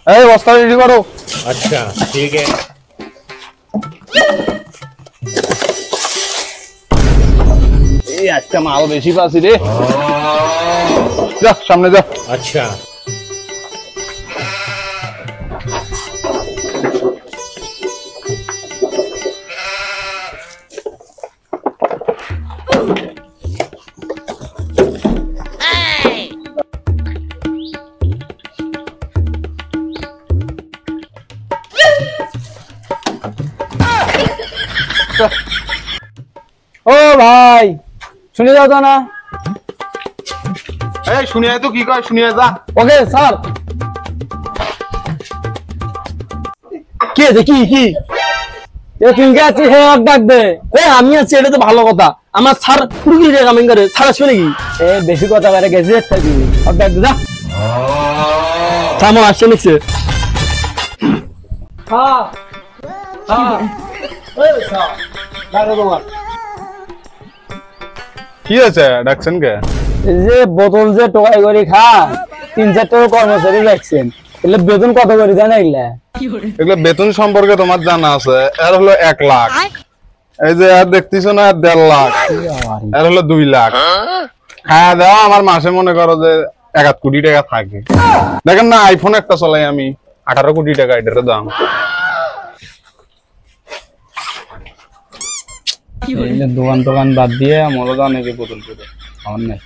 এই বস্তা রেডি করো। अच्छा ठीक है। এই আজকে মাল বেশি পাচ্ছি রে। যা সামনে যা। अच्छा ও ভাই শুনে যাও তো না। এই শুনিয়ে তো কি কয় শুনিয়ে যা। Okay sir. কি আছে কি কি তুমি কে আছিস? হ্যাঁ ডাক দে। আমি আছি, এটা তো ভালো কথা। আমার স্যার পুরো রে কামিং করে স্যার আসবে নাকি? বেশি কথা বাইরে গেছে থাকি। ডাক দে যা। সামনে আসছে নিচে। হ্যাঁ হ্যাঁ ওই স্যার ডাকো তোমার। কি আছে ডাকছেন কে? এই যে বোতল যে টোকাই করে খা 3-4টা কর্মচারী রাখছেন, এগুলো বেতন কত করে জানা? এগুলো বেতন সম্পর্কে তোমার জানা আছে? এর হলো 1 লাখ। এই যে আর দেখতেছো না 1.5 লাখ। এর হলো 2 লাখ। খাওয়া দাওয়া আমার মাসে মনে করো যে 1 কোটি টাকা থাকে। দেখেন না আইফোন একটা চলাই আমি 18 কোটি টাকা এটার দাম। দোকান টোকান বাদ দিয়ে মরো দাও নাকি বোতল করে আমার নাই।